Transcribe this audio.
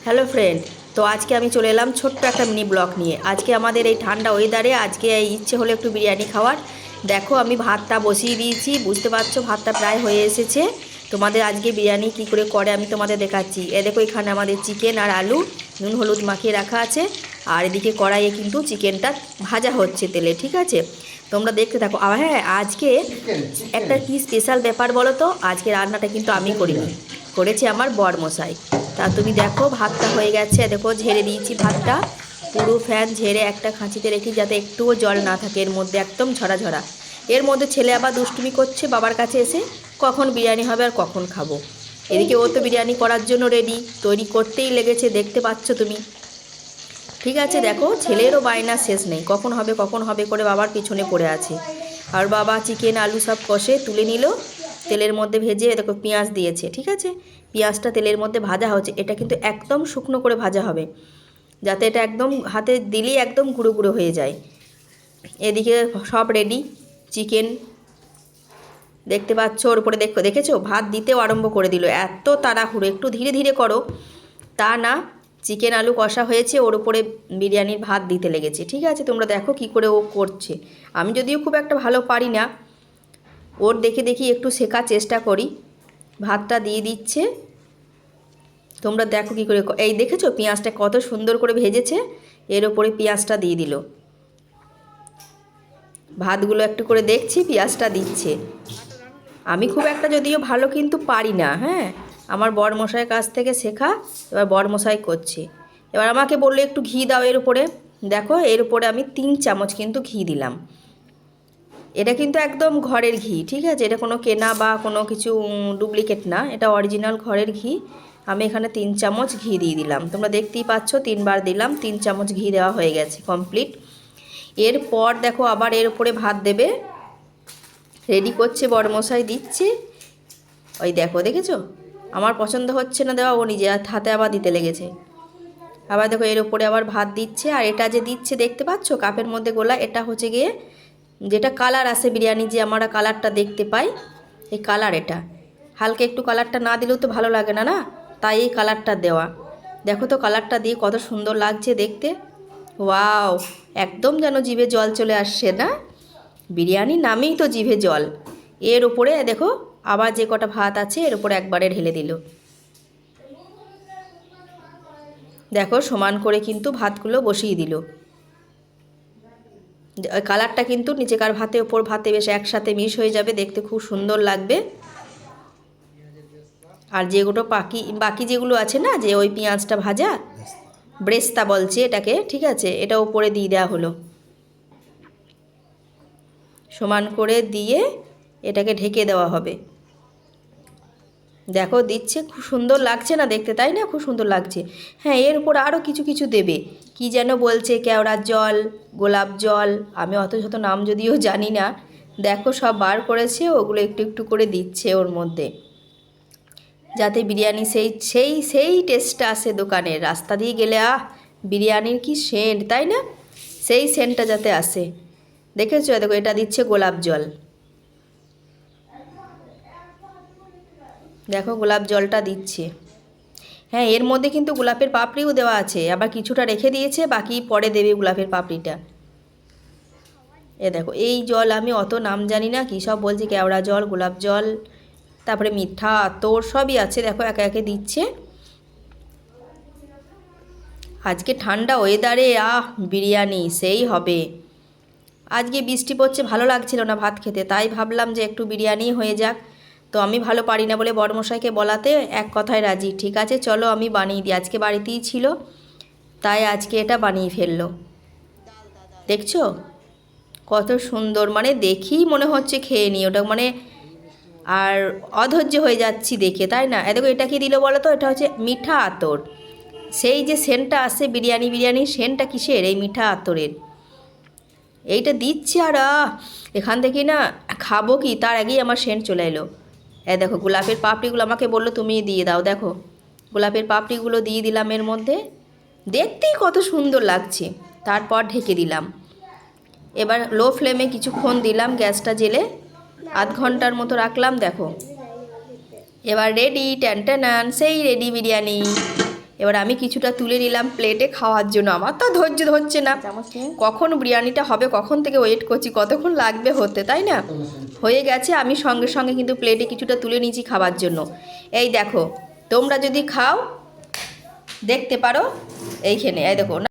Hello friend, তো আজকে আমি চলে এলাম ছোট্ট একটা মিনি ব্লগ নিয়ে। আজকে আমাদের এই ঠান্ডা ওয়েদারে আজকে ইচ্ছে হলো একটু বিরিয়ানি খাওয়ার। দেখো আমি ভাতটা বসিয়ে দিয়েছি, বুঝতে পারছো ভাতটা প্রায় হয়ে এসেছে। তোমাদের আজকে বিরিয়ানি কি করে আমি তোমাদের দেখাচ্ছি। দেখো এখানে আমাদের চিকেন আর আলু নুন হলুদ মাখিয়ে রাখা আছে, আর এদিকে কড়াইয়ে কিন্তু চিকেনটা ভাজা হচ্ছে তেলে, ঠিক আছে। তোমরা দেখতে থাকো। আর হ্যাঁ, আজকে একটা কি স্পেশাল ব্যাপার বলো তো, আজকে রান্নাটা কিন্তু আমি করিনি, করেছে আমার বরমশাই। তা তুমি দেখো ভাতটা হয়ে গেছে, দেখো ঝেড়ে দিয়েছি ভাতটা, পুরো ফ্যান ঝেড়ে একটা খাঁচিতে রেখে যাতে একটুও জল না থাকে এর মধ্যে, একদম ঝরা ঝরা। এর মধ্যে ছেলে আবার দুষ্টুমি করছে বাবার কাছে এসে, কখন বিরিয়ানি হবে আর কখন খাবো। এদিকে ও তো বিরিয়ানি করার জন্য রেডি, তৈরি করতেই লেগেছে, দেখতে পাচ্ছ তুমি। ঠিক আছে, দেখো ছেলেরও বায়না শেষ নেই, কখন হবে করে বাবার পিছনে পড়ে আছে। আর বাবা চিকেন আলু সব কষে তুলে নিল, তেলের মধ্যে ভেজে দেখো পেঁয়াজ দিয়েছে, ঠিক আছে। পেঁয়াজটা তেলের মধ্যে ভাজা হচ্ছে, এটা কিন্তু একদম শুকনো করে ভাজা হবে, যাতে এটা একদম হাতে দিলেই একদম গুঁড়ো গুঁড়ো হয়ে যায়। এদিকে সব রেডি, চিকেন দেখতে পাচ্ছ ওর উপরে, দেখেছো ভাত দিতেও আরম্ভ করে দিল। এত তাড়াহুড়ো, একটু ধীরে ধীরে করো, তা না। চিকেন আলু কষা হয়েছে, ওর উপরে বিরিয়ানির ভাত দিতে লেগেছে, ঠিক আছে। তোমরা দেখো কি করে ও করছে। আমি যদিও খুব একটা ভালো পারি না, ওর দেখে দেখি একটু শেখার চেষ্টা করি। ভাতটা দিয়ে দিচ্ছে, তোমরা দেখো কি করে। এই দেখেছো পেঁয়াজটা কত সুন্দর করে ভেজেছে, এর ওপরে পেঁয়াজটা দিয়ে দিল। ভাতগুলো একটু করে দেখছি, পেঁয়াজটা দিচ্ছে। আমি খুব একটা যদিও ভালো কিন্তু পারি না, হ্যাঁ, আমার বরমশাইয়ের কাছ থেকে শেখা। এবার বরমশাই করছে, এবার আমাকে বললো একটু ঘি দাও এর উপরে। দেখো এর উপরে আমি 3 চামচ কিন্তু ঘি দিলাম। এটা কিন্তু একদম ঘরের ঘি, ঠিক আছে, এটা কোনো কেনা বা কোনো কিছু ডুপ্লিকেট না, এটা অরিজিনাল ঘরের ঘি। আমি এখানে 3 চামচ ঘি দিয়ে দিলাম, তোমরা দেখতেই পাচ্ছ 3বার দিলাম, 3 চামচ ঘি দেওয়া হয়ে গেছে কমপ্লিট। এরপর দেখো আবার এর উপরে ভাত দেবে, রেডি করছে বড়মশাই, দিচ্ছে। ওই দেখো, দেখেছো আমার পছন্দ হচ্ছে না দেওয়া, ও নিজে হাতে আবার দিতে লেগেছে। আবার দেখো এর উপরে আবার ভাত দিচ্ছে, আর এটা যে দিচ্ছে দেখতে পাচ্ছ কাপের মধ্যে গোলা, এটা হচ্ছে গিয়ে যেটা কালার আসে বিরিয়ানি, যে আমরা কালারটা দেখতে পাই, এই কালার। এটা হালকা একটু কালারটা না দিলেও তো ভালো লাগে না, না, তাই এই কালারটা দেওয়া। দেখো তো কালারটা দিয়ে কত সুন্দর লাগছে দেখতে। ওয়াও, একদম যেন জিভে জল চলে আসছে না, বিরিয়ানি নামেই তো জিভে জল। এর উপরে দেখো আবার যে কটা ভাত আছে এর উপরে একবারে ঢেলে দিল। দেখো সমান করে কিন্তু ভাতগুলো বসিয়ে দিল। কালারটা কিন্তু নিচেকার ভাতে ওপর ভাতে বেশ একসাথে মিশ হয়ে যাবে, দেখতে খুব সুন্দর লাগবে। আর যেগুলো বাকি যেগুলো আছে না, যে ওই পেঁয়াজটা ভাজা, ব্রেস্তা বলছে এটাকে, ঠিক আছে, এটা উপরে দিয়ে দেওয়া হলো। সমান করে দিয়ে এটাকে ঢেকে দেওয়া হবে। দেখো দিচ্ছে, খুব সুন্দর লাগছে না দেখতে, তাই না, খুব সুন্দর লাগছে। হ্যাঁ, এর উপর আরও কিছু কিছু দেবে, কি যেন বলছে, কেওড়ার জল, গোলাপ জল, আমি অত শত নাম যদিও জানি না। দেখো সব বার করেছে, ওগুলো একটু একটু করে দিচ্ছে ওর মধ্যে, যাতে বিরিয়ানি সেই সেই সেই টেস্টটা আসে দোকানের। রাস্তা দিয়ে গেলে বিরিয়ানির কি সেন্ট, তাই না, সেই সেন্টটা যাতে আসে। দেখেছো দেখো এটা দিচ্ছে গোলাপ জল, দেখো গোলাপ জলটা দিচ্ছে। হ্যাঁ, এর মধ্যে কিন্তু গোলাপের পাপড়িও দেওয়া আছে, আবার কিছুটা রেখে দিয়েছে, বাকি পরে দেবে গোলাপের পাপড়িটা। দেখো এই জল আমি অত নাম জানি না, কী সব বলছে, কেওড়া জল, গোলাপ জল, তারপরে মিঠা আতর সবই আছে, দেখো একে একে দিচ্ছে। আজকে ঠান্ডা ওয়েদারে বিরিয়ানি সেই হবে। আজকে বৃষ্টি পড়ছে, ভালো লাগছিল না ভাত খেতে, তাই ভাবলাম যে একটু বিরিয়ানি হয়ে যাক। তো আমি ভালো পারি না বলে বড়মশাইকে বলাতে এক কথায় রাজি, ঠিক আছে চলো আমি বানিয়ে দিই, আজকে বাড়িতেই ছিল, তাই আজকে এটা বানিয়ে ফেললো। দেখছো কত সুন্দর, মানে দেখেই মনে হচ্ছে খেয়ে নিই ওটা, মানে আর অধৈর্য হয়ে যাচ্ছি দেখে, তাই না। দেখো এটা কি দিল বলো তো, এটা হচ্ছে মিঠা আতর। সেই যে সেন্টটা আসে বিরিয়ানির সেন্টটা কিসের, এই মিঠা আতরের। এইটা দিচ্ছি, আর এখান থেকে না খাবো কি তার আগেই আমার সেন্ট চলে এলো। দেখো গোলাপের পাপড়িগুলো আমাকে বললো তুমি দিয়ে দাও, দেখো গোলাপের পাপড়িগুলো দিয়ে দিলাম এর মধ্যে, দেখতেই কত সুন্দর লাগছে। তারপর ঢেকে দিলাম, এবার লো ফ্লেমে কিছুক্ষণ দিলাম গ্যাসটা জেলে, আধ ঘন্টার মতো রাখলাম। দেখো এবার রেডি, ট্যান ট্যান, সেই রেডি বিরিয়ানি। এবার আমি কিছুটা তুলে নিলাম প্লেটে খাওয়ার জন্য। আমার তো ধৈর্য ধরছে না, কখন বিরিয়ানিটা হবে, কখন থেকে ওয়েট করছি, কতক্ষণ লাগবে হতে, তাই না? হয়ে গেছে, আমি সঙ্গে সঙ্গে কিন্তু প্লেটে কিছুটা তুলে নিয়েছি খাবার জন্য। এই দেখো, তোমরা যদি খাও দেখতে পারো এইখানে, এই দেখো।